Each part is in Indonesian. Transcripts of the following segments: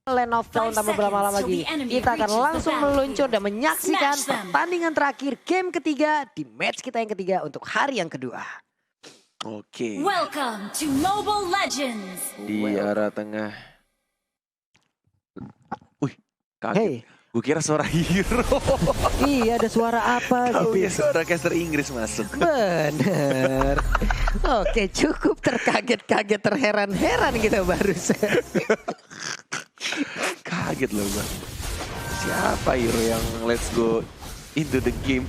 Land of Dawn tanpa berlama-lama lagi. Kita akan langsung meluncur dan menyaksikan pertandingan terakhir game ketiga di match kita yang ketiga untuk hari yang kedua. Oke. Welcome to Mobile Legends. Di arah tengah. Wih, kaget. Hey. Gue kira suara hero. Iya, ada suara apa Tahu ya gitu. suara caster Inggris masuk. Bener. Oke, cukup terkaget-kaget, terheran-heran kita barusan. Kaget loh gue. Siapa hero yang let's go into the game?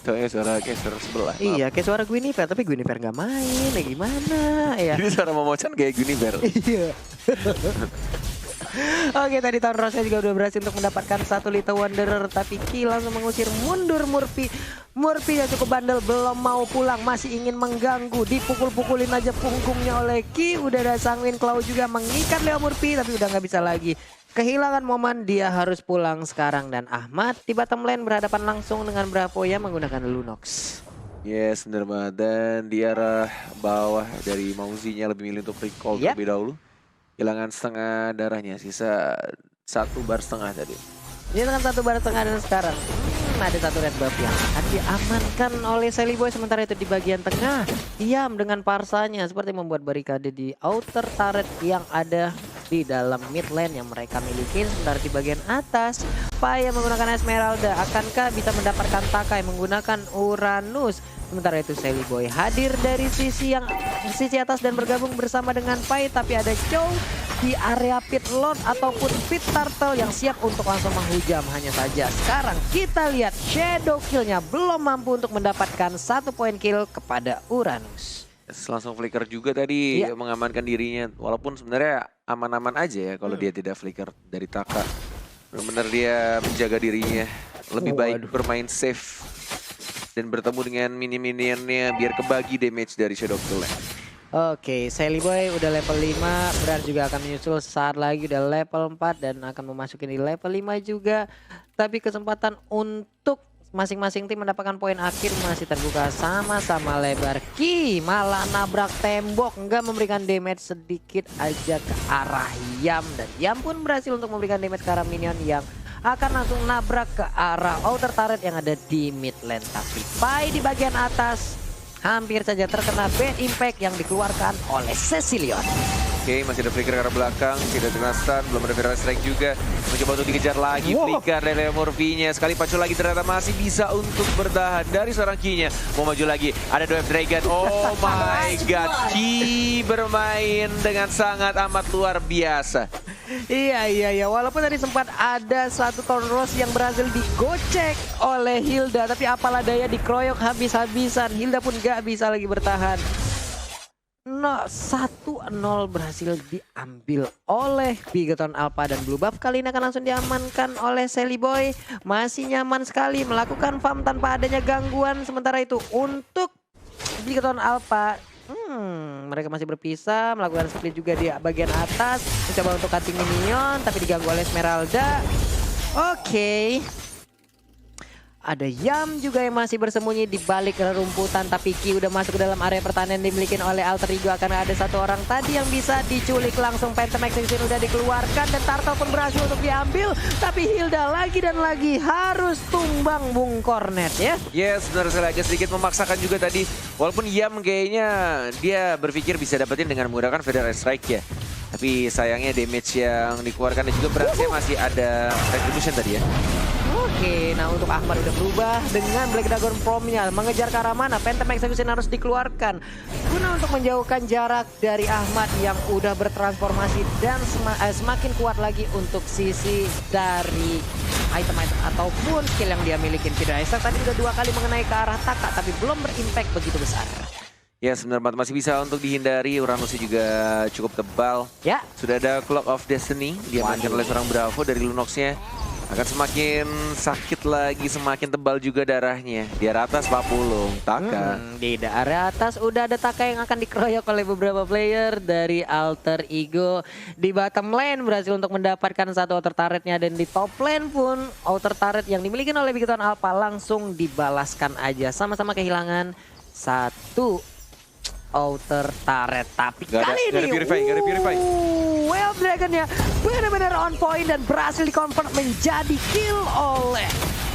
Soalnya suara caster sebelah. Iya, kayak suara Guinevere, tapi Guinevere nggak main. Ya gimana ya? Ini suara Momochan kayak Guinevere. Iya. Oke, tadi Tahun Rose juga udah berhasil untuk mendapatkan satu Little Wanderer, tapi Ki langsung mengusir mundur Murphy. Murphy yang cukup bandel belum mau pulang, masih ingin mengganggu, dipukul-pukulin aja punggungnya oleh Ki. Udah ada Sanguine Claw juga mengikat Leo Murphy, tapi udah nggak bisa lagi. Kehilangan momen, dia harus pulang sekarang. Dan Ahmad di bottom lane berhadapan langsung dengan Bravo yang menggunakan Lunox. Yes, bener banget. Dan di arah bawah dari Mauzinya lebih milih untuk recall terlebih dahulu. Kehilangan setengah darahnya, sisa 1 bar setengah tadi. Ini dengan 1 bar setengah dan sekarang ada satu red buff yang akan diamankan oleh Sally Boy. Sementara itu di bagian tengah, diam dengan parsanya seperti membuat barikade di outer turret yang ada di dalam mid lane yang mereka miliki. Sementara di bagian atas, Pai yang menggunakan Esmeralda, akankah bisa mendapatkan Takai menggunakan Uranus? Sementara itu Sally Boy hadir dari sisi atas dan bergabung bersama dengan Pai, tapi ada Chow di area pit lord ataupun pit turtle yang siap untuk langsung menghujam. Hanya saja sekarang kita lihat shadow killnya belum mampu untuk mendapatkan 1 poin kill kepada Uranus. Langsung flicker juga tadi mengamankan dirinya. Walaupun sebenarnya aman-aman aja ya kalau dia tidak flicker dari Taka. Benar-benar dia menjaga dirinya. Lebih baik bermain safe dan bertemu dengan mini-minionnya biar kebagi damage dari Shadow Kill. Oke, Sally Boy udah level 5, Bran juga akan menyusul saat lagi udah level 4 dan akan memasuki di level 5 juga. Tapi kesempatan untuk masing-masing tim mendapatkan poin akhir masih terbuka sama-sama lebar. Ki malah nabrak tembok, nggak memberikan damage sedikit aja ke arah Yam. Dan Yam pun berhasil untuk memberikan damage ke arah minion yang akan langsung nabrak ke arah outer turret yang ada di mid lane. Tapi Pai di bagian atas hampir saja terkena bad impact yang dikeluarkan oleh Cecilion. Oke, masih ada flicker ke arah belakang, tidak terkena stun, belum ada viral strike juga. Mencoba untuk dikejar lagi, flicker dari Leo Murphy-nya. Sekali pacu lagi ternyata masih bisa untuk bertahan dari seorang Ki-nya. Mau maju lagi, ada Dwarf Dragon. Oh my god, Ki bermain dengan sangat amat luar biasa. Iya. Walaupun tadi sempat ada satu Thorn Rose yang berhasil digocek oleh Hilda, tapi apalah daya dikeroyok habis-habisan. Hilda pun gak bisa lagi bertahan. 1-0 berhasil diambil oleh Bigoton Alpha dan Blue Buff. Kali ini akan langsung diamankan oleh Sally Boy. Masih nyaman sekali melakukan farm tanpa adanya gangguan. Sementara itu untuk Bigoton Alpha, mereka masih berpisah, melakukan split juga di bagian atas, mencoba untuk cutting minion tapi diganggu oleh Esmeralda. Oke. Ada Yam juga yang masih bersembunyi di balik rerumputan, tapi Ki udah masuk ke dalam area pertahanan dimiliki oleh Alter Ego. Akan ada satu orang tadi yang bisa diculik langsung. Phantom Execution udah dikeluarkan dan Turtle pun berhasil untuk diambil, tapi Hilda lagi dan lagi harus tumbang Bung Cornet ya. Yes, benar sekali, agak sedikit memaksakan juga tadi. Walaupun Yam kayaknya dia berpikir bisa dapetin dengan menggunakan Federal Strike ya. Tapi sayangnya damage yang dikeluarkan dan juga berhasil masih ada Retribution tadi ya. Oke, nah untuk Ahmad udah berubah dengan Black Dragon Prom-nya. Mengejar ke arah mana? Phantom Execution harus dikeluarkan guna untuk menjauhkan jarak dari Ahmad yang udah bertransformasi dan semakin kuat lagi untuk sisi dari item-item ataupun skill yang dia miliki. Fidaiser tadi udah 2 kali mengenai ke arah Taka tapi belum berimpact begitu besar. Ya sebenarnya masih bisa untuk dihindari. Uranusnya juga cukup tebal. Ya. Sudah ada Clock of Destiny diamankan oleh seorang Bravo dari Lunox-nya. Akan semakin sakit lagi, semakin tebal juga darahnya. Di area atas Pak Pulung, Taka. Di area atas udah ada Taka yang akan dikeroyok oleh beberapa player dari Alter Ego. Di bottom lane berhasil untuk mendapatkan satu outer turretnya, dan di top lane pun outer turret yang dimiliki oleh Bigoton Alpha langsung dibalaskan aja. Sama-sama kehilangan satu outer turret. Tapi kali ini Purify. well Dragon-nya benar-benar on point dan berhasil di-convert menjadi kill oleh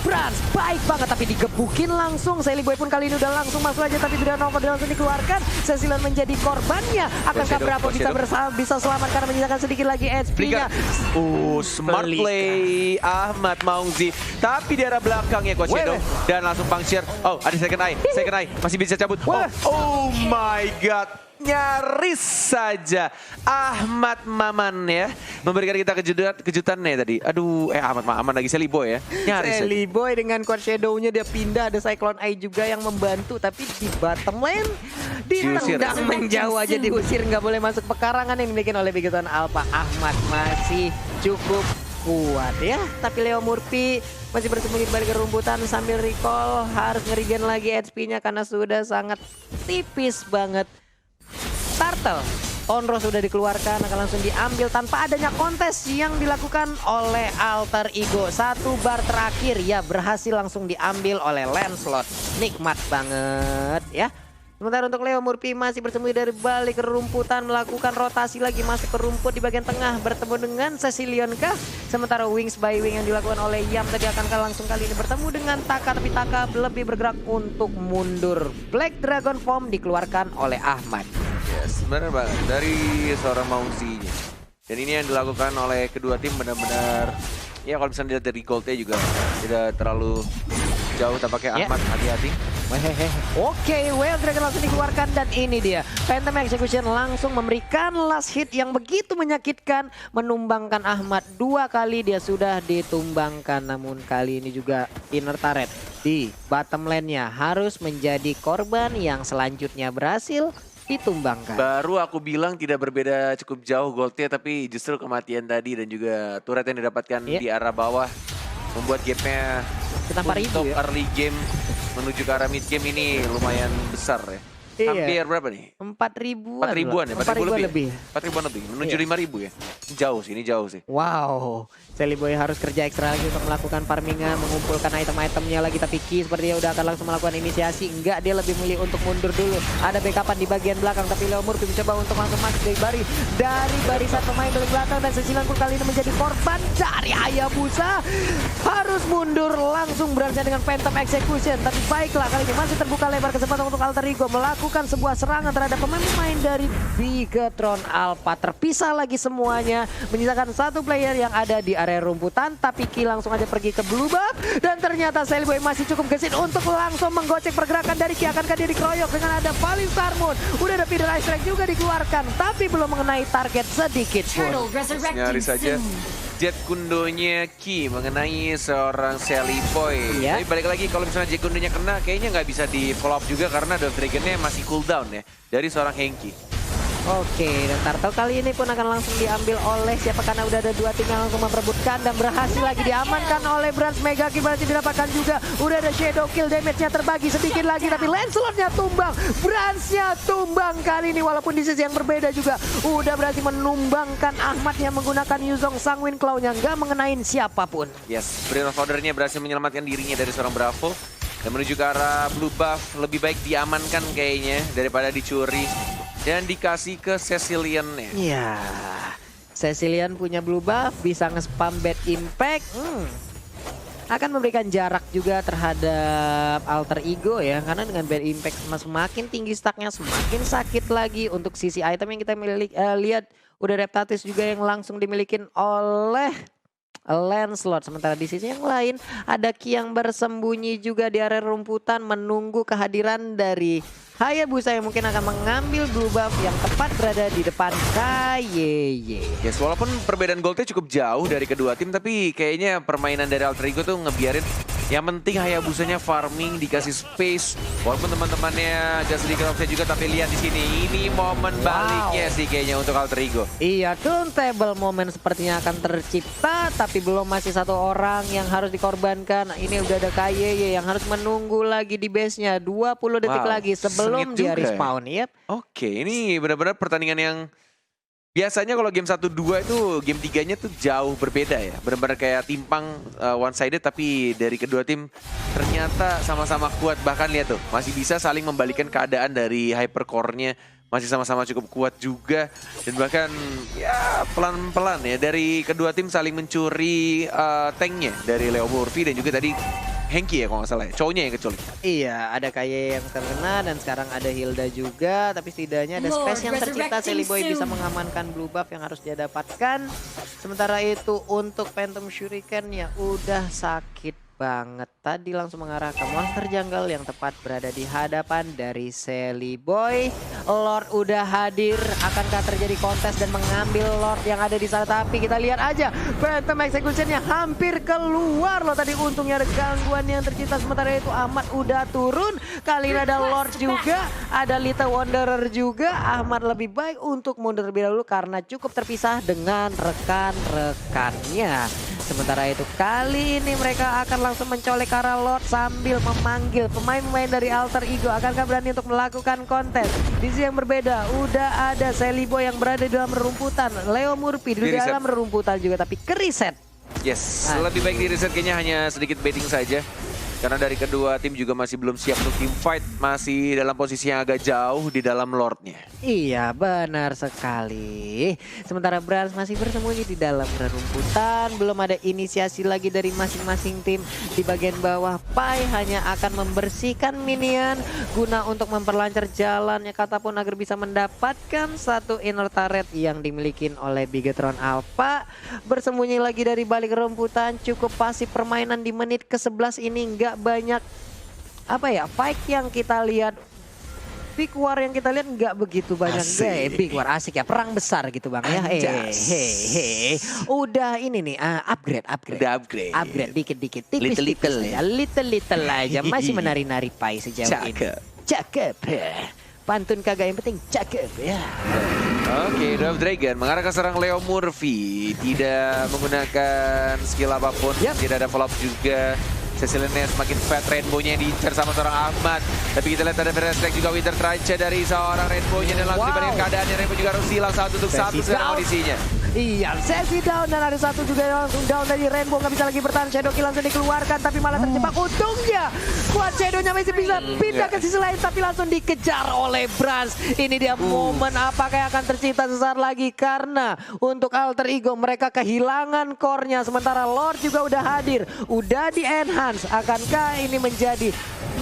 Brans. Baik banget tapi digebukin langsung. Sally Boy pun kali ini udah langsung masuk aja tapi tidak Nova langsung dikeluarkan. Cecilion menjadi korbannya. Akankah Bravo bisa selamat karena menyisakan sedikit lagi HP-nya. Smart play Ahmad Maungzi. Tapi di arah belakang ya Coach Shadow. Dan langsung puncture. Oh, ada second eye. Second eye. Masih bisa cabut. Oh my god. Nyaris saja Ahmad Maman ya memberikan kita kejutannya tadi. Aduh, Ahmad Maman lagi Sally Boy ya. Nyaris Sally Boy dengan Coach Shadow-nya dia pindah, ada Cyclone Eye juga yang membantu, tapi di bottom lane ditendang menjauh aja, diusir, nggak boleh masuk pekarangan yang dibikin oleh Bigoton Alpha. Ahmad masih cukup kuat ya, tapi Leo Murphy masih bersembunyi di balik kerumputan sambil recall, harus ngerigen lagi HP-nya karena sudah sangat tipis banget. Turtle, Onro sudah dikeluarkan, akan langsung diambil tanpa adanya kontes yang dilakukan oleh Alter Ego. 1 bar terakhir ya berhasil langsung diambil oleh Lancelot. Nikmat banget ya. Sementara untuk Leo Murphy masih bersembunyi dari balik kerumputan, melakukan rotasi lagi masuk ke rumput di bagian tengah bertemu dengan Cecilion kah? Sementara Wings by Wing yang dilakukan oleh Yam tadi akankah langsung kali ini bertemu dengan Taka, tapi Taka lebih bergerak untuk mundur. Black Dragon Form dikeluarkan oleh Ahmad. Yes, benar banget dari seorang Maungzi-nya. Dan ini yang dilakukan oleh kedua tim benar-benar ya kalau misalnya dilihat dari goldnya juga tidak terlalu jauh tampaknya. Ahmad hati-hati. Oke, Wild Dragon langsung dikeluarkan dan ini dia. Phantom Execution langsung memberikan last hit yang begitu menyakitkan. Menumbangkan Ahmad 2 kali dia sudah ditumbangkan. Namun kali ini juga inner turret di bottom lane-nya harus menjadi korban yang selanjutnya berhasil ditumbangkan. Baru aku bilang tidak berbeda cukup jauh goldnya, tapi justru kematian tadi dan juga turret yang didapatkan di arah bawah membuat gapnya untuk early game menuju ke arah mid game ini lumayan besar ya. Hampir berapa nih? 4.000-an. 4.000-an ya? 4.000 lebih. 4.000-an lebih, menuju 5.000 ya? Jauh sih, ini jauh sih. Wow, Sally Boy harus kerja ekstra lagi untuk melakukan farmingan, mengumpulkan item-itemnya lagi. Tapi Ki sepertinya udah akan langsung melakukan inisiasi. Enggak, dia lebih milih untuk mundur dulu. Ada backupan di bagian belakang, tapi Leo Murphy mencoba untuk langsung masuk dari barisan pemain dari belakang. Dan Cecilion pun kali ini menjadi korban dari Hayabusa. Harus mundur langsung berhasil dengan Phantom Execution. Tapi baiklah, kali ini masih terbuka lebar kesempatan untuk Alter Ego melakukan sebuah serangan terhadap pemain-pemain dari Bigetron Alpha. Terpisah lagi semuanya, menyisakan 1 player yang ada di area rumputan. Tapi Ki langsung aja pergi ke blue buff dan ternyata Sally Boy masih cukup gesit untuk langsung menggocek pergerakan dari Ki. Akankah dia dikeroyok dengan ada Falling Star Moon? Udah ada Feeder Ice Strike juga dikeluarkan, tapi belum mengenai target sedikit pun. Nyaris saja Jet kundonya Ki mengenai seorang Sally Boy. Tapi balik lagi kalau misalnya jet kundonya kena, kayaknya nggak bisa di follow up juga karena Dove Dragon-nya masih cooldown ya dari seorang Henki. Oke, dan Turtle kali ini pun akan langsung diambil oleh siapa, karena udah ada 2 tim yang langsung memperebutkan dan berhasil lagi diamankan oleh Brans. Mega Kill berhasil didapatkan juga. Udah ada Shadow Kill, damage-nya terbagi sedikit lagi, tapi Lancelot-nya tumbang, Brans-nya tumbang kali ini walaupun di sisi yang berbeda juga. Udah berhasil menumbangkan Ahmad yang menggunakan Yuzong Sanguine Claw-nya, nggak mengenain siapapun. Yes, Brain of Order-nya berhasil menyelamatkan dirinya dari seorang Bravo. Dan menuju ke arah blue buff, lebih baik diamankan kayaknya daripada dicuri. Dan dikasih ke Cecilion-nya. Iya, Cecilion punya blue buff, bisa nge-spam Bad Impact. Akan memberikan jarak juga terhadap Alter Ego ya. Karena dengan Bad Impact semakin tinggi stacknya, semakin sakit lagi. Untuk sisi item yang kita lihat, udah Reptatis juga yang langsung dimiliki oleh Lancelot. Sementara di sisi yang lain ada Ki yang bersembunyi juga di area rumputan menunggu kehadiran dari Hayabusa yang mungkin akan mengambil blue buff yang tepat berada di depan KYY. Yes, walaupun perbedaan goldnya cukup jauh dari kedua tim, tapi kayaknya permainan dari Alter Ego tuh ngebiarin yang penting Hayabusanya farming, dikasih space. Walaupun teman-temannya agak sedikit offset juga, tapi lihat di sini ini momen baliknya sih kayaknya untuk Alter Ego. Iya, turntable moment sepertinya akan tercipta, tapi belum, masih 1 orang yang harus dikorbankan. Ini udah ada KYY yang harus menunggu lagi di base-nya 20 detik lagi sebelum dia respawn. Oke, ini benar-benar pertandingan yang biasanya kalau game 1-2 itu game 3-nya tuh jauh berbeda ya. Benar-benar kayak timpang one sided, tapi dari kedua tim ternyata sama-sama kuat. Bahkan lihat tuh, masih bisa saling membalikan keadaan dari hypercore-nya masih sama-sama cukup kuat juga. Dan bahkan ya pelan-pelan ya dari kedua tim saling mencuri tanknya dari Leo Murphy dan juga tadi Hengki ya kalau nggak salah ya, cowoknya yang kecuali. Iya, ada Kaye yang terkena dan sekarang ada Hilda juga. Tapi setidaknya ada Lord space yang tercipta. resurrecting Seliboy bisa soon. mengamankan blue buff yang harus dia dapatkan. Sementara itu untuk Phantom Shuriken ya udah sakit banget. Tadi langsung mengarah ke monster jungle yang tepat berada di hadapan dari Seliboy. Lord udah hadir. Akankah terjadi kontes dan mengambil Lord yang ada di sana? Tapi kita lihat aja Phantom Execution-nya hampir keluar loh. Tadi untungnya ada gangguan yang tercipta. Sementara itu Ahmad udah turun. Kali ini ada Lord juga. Ada Little Wanderer juga. Ahmad lebih baik untuk mundur terlebih dahulu karena cukup terpisah dengan rekan-rekannya. Sementara itu kali ini mereka akan langsung mencolek ke arah Lord sambil memanggil pemain-pemain dari Alter Ego. Akankah berani untuk melakukan kontes? Di sisi yang berbeda udah ada Seliboy yang berada di dalam rerumputan. Leo Murphy di dalam rerumputan juga tapi keriset. Yes, lebih baik di reset kayaknya hanya sedikit baiting saja. Karena dari kedua tim juga masih belum siap untuk team fight. Masih dalam posisi yang agak jauh di dalam Lordnya. Iya benar sekali. Sementara Brans masih bersembunyi di dalam rerumputan. Belum ada inisiasi lagi dari masing-masing tim. Di bagian bawah Pai hanya akan membersihkan minion guna untuk memperlancar jalannya Katapun agar bisa mendapatkan satu inner turret yang dimiliki oleh Bigetron Alpha. Bersembunyi lagi dari balik rerumputan. Cukup pasif permainan di menit ke-11 ini. Nggak banyak apa ya fight yang kita lihat. Big War yang kita lihat nggak begitu banyak. Big War asik ya, perang besar gitu bang ya. Udah ini nih upgrade. Udah upgrade Dikit-dikit, tipis-tipis ya. Little aja, masih menari-nari Pai sejauh ini. Cakep. Pantun kagak yang penting cakep ya. Oke, Dwarf Dragon mengarah ke serang Leo Murphy. Tidak menggunakan skill apapun, tidak ada follow up juga. Cecilnya semakin fat, Rainbow-nya diincar sama seorang Ahmad. Tapi kita lihat ada Berespek juga Winter Trance dari seorang Rainbow-nya. Dan langsung dibandingkan keadaannya, Rainbow juga harus hilang satu untuk satu sekarang kondisinya. Iya, sesi down dan ada satu juga yang langsung down dari Rainbow. Nggak bisa lagi bertahan, Shadow Kill langsung dikeluarkan tapi malah terjebak. Untungnya kuat Shadow-nya masih bisa pindah ke sisi lain tapi langsung dikejar oleh Brans. Ini dia momen apakah yang akan tercipta sesaat lagi karena untuk Alter Ego mereka kehilangan core-nya. Sementara Lord juga udah hadir, udah di-enhance. Akankah ini menjadi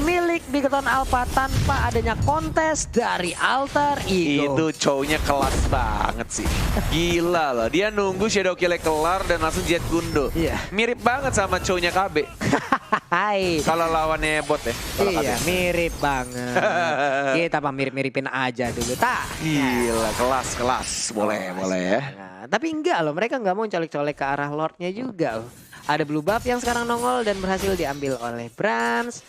milik Bigetron Alpha tanpa adanya kontes dari Alter Ego? Itu cowoknya kelas banget sih. Gila loh, dia nunggu Shadow Kill-nya kelar dan langsung Jet Gundo. Iya. Mirip banget sama cowoknya KB. Hai. Kalau lawannya bot ya. Iya, mirip banget. Kita mah mirip-miripin aja dulu, tak? Gila, kelas. Boleh ya. Nah, tapi enggak loh, mereka nggak mau colek-colek ke arah Lordnya juga loh. Ada blue buff yang sekarang nongol dan berhasil diambil oleh Brans.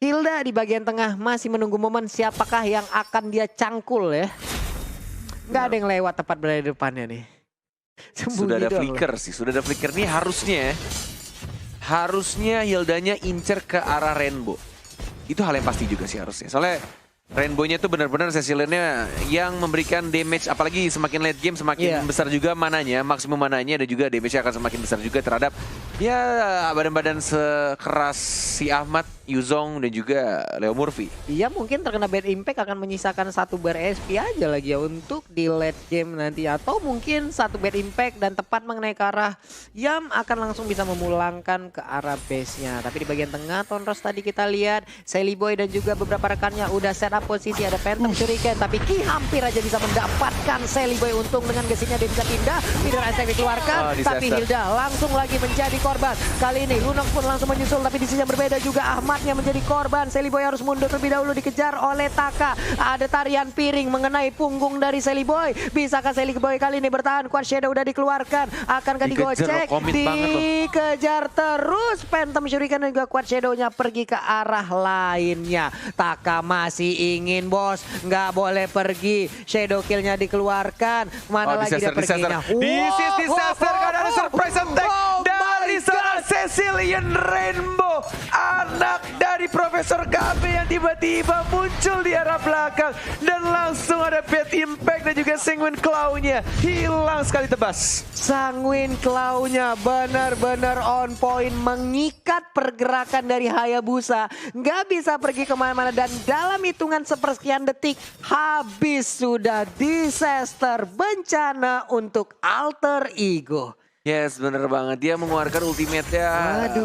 Hilda di bagian tengah masih menunggu momen siapakah yang akan dia cangkul ya. Nggak ada yang lewat tepat berada di depannya nih. Sudah ada flicker sih, sudah ada flicker nih harusnya Hildanya incer ke arah Rainbow. Itu hal yang pasti juga sih harusnya. Soalnya Rainbow-nya tuh benar-benar Cecilnya yang memberikan damage, apalagi semakin late game semakin besar juga mananya, maksimum mananya dan juga damage-nya akan semakin besar juga terhadap ya badan-badan sekeras si Ahmad, Yuzong dan juga Leo Murphy. Iya mungkin terkena bad impact akan menyisakan satu bar SP aja lagi ya untuk di late game nanti. Atau mungkin satu bad impact dan tepat mengenai ke arah Yam akan langsung bisa memulangkan ke arah base-nya. Tapi di bagian tengah Tonros tadi kita lihat Seliboy dan juga beberapa rekannya udah set up posisi. Ada Phantom Shuriken tapi Ki hampir aja bisa mendapatkan Seliboy. Untung dengan gesiknya dia bisa pindah. Feeder Insect dikeluarkan tapi Hilda langsung lagi menjadi korban. Kali ini Lunox pun langsung menyusul tapi di sisi yang berbeda juga Ahmadnya menjadi korban. Seliboy harus mundur terlebih dahulu dikejar oleh Taka. Ada tarian piring mengenai punggung dari Seliboy. Bisakah Seliboy kali ini bertahan? Quad Shadow udah dikeluarkan. Akankah digocek? Dikejar terus. Phantom Shuriken dan juga Quad Shadow-nya pergi ke arah lainnya. Taka masih ingin bos. Nggak boleh pergi. Shadow Kill-nya dikeluarkan. Mana lagi dia perginya? Disaster karena ada surprise attack dari seorang Cecilian Rainbow, anak dari Profesor KB yang tiba-tiba muncul di arah belakang. Dan langsung ada Bad Impact dan juga Sanguine Claw-nya. Hilang sekali tebas. Sanguine Claw-nya benar-benar on point, mengikat pergerakan dari Hayabusa. Nggak bisa pergi kemana-mana dan dalam hitungan sepersekian detik habis sudah. Disaster, bencana untuk Alter Ego. Yes, bener banget. Dia mengeluarkan ultimate-nya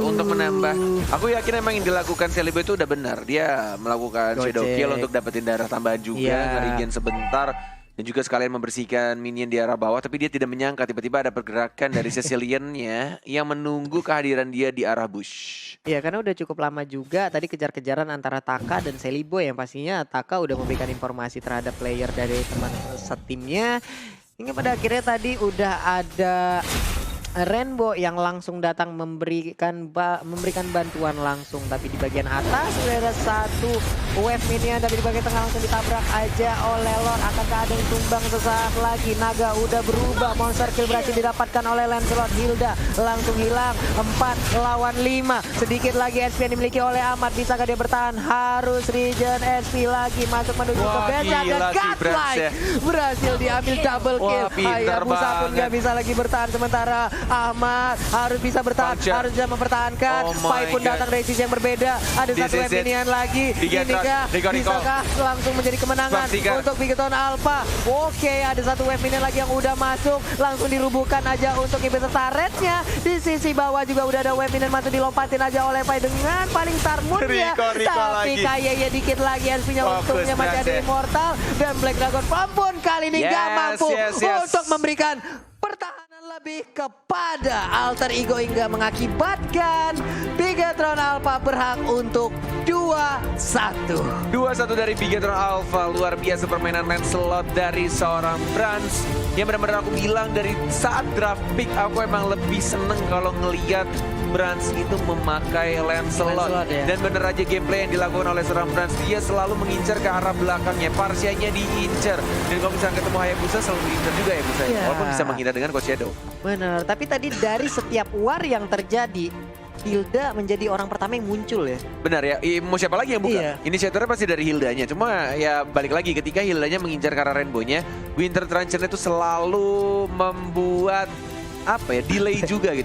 untuk menambah. Aku yakin emang yang dilakukan Celibo itu udah benar. Dia melakukan shadow kill untuk dapetin darah tambahan juga, nge-regen sebentar. Dan juga sekalian membersihkan minion di arah bawah. Tapi dia tidak menyangka tiba-tiba ada pergerakan dari Cecilian-nya yang menunggu kehadiran dia di arah bush. Iya, karena udah cukup lama juga tadi kejar-kejaran antara Taka dan Celiboy yang pastinya Taka udah memberikan informasi terhadap player dari teman setimnya. Hingga pada akhirnya tadi udah ada Rainbow yang langsung datang memberikan bantuan langsung. Tapi di bagian atas sudah ada satu wave minion, tapi di bagian tengah langsung ditabrak aja oleh Lord. Akankah ada yang tumbang sesaat lagi? Naga udah berubah, monster kill berhasil didapatkan oleh Lancelot. Hilda langsung hilang, 4 lawan 5. Sedikit lagi SP yang dimiliki oleh Ahmad. Bisakah dia bertahan? Harus regen SP lagi, masuk menuju ke base. Dan Godlike berhasil diambil double kill. Hayabusa pun gak bisa lagi bertahan, sementara Ahmad harus bisa bertahan, harus bisa mempertahankan. Pai pun datang dari sisi yang berbeda. Ada satu wave minion lagi. Inikah bisakah langsung menjadi kemenangan untuk Bigoton Alpha? Oke, ada satu wave minion lagi yang udah masuk. Langsung dirubuhkan aja untuk Ibis turretnya. Di sisi bawah juga udah ada wave minion masuk, dilompatin aja oleh Pai dengan paling Tarmoon-nya. Tapi kayaknya dikit lagi SP-nya, untungnya masih ada Immortal. Dan Black Dragon pun kali ini gak mampu untuk memberikan pertahanan lebih kepada Alter Ego hingga mengakibatkan Bigetron Alpha berhak untuk 2-1. 2-1 dari Bigetron Alpha. Luar biasa permainan Lancelot dari seorang Brans. Yang benar-benar aku bilang dari saat draft pick, aku emang lebih seneng kalau ngelihat Brans itu memakai Lancelot. Dan bener aja gameplay yang dilakukan oleh seorang Brans. Dia selalu mengincar ke arah belakangnya. Parsianya diincar. Dan kalau misalnya ketemu Hayabusa selalu diincar juga ya Busa. Walaupun bisa menghindar dengan Coach Shadow. Bener, tapi tadi dari setiap war yang terjadi, Hilda menjadi orang pertama yang muncul ya. Benar ya, mau siapa lagi yang buka? Inisiatornya pasti dari Hildanya. Cuma ya balik lagi ketika Hildanya mengincar ke arah Rainbow-nya, Winter Truncheon itu selalu membuat delay juga gitu.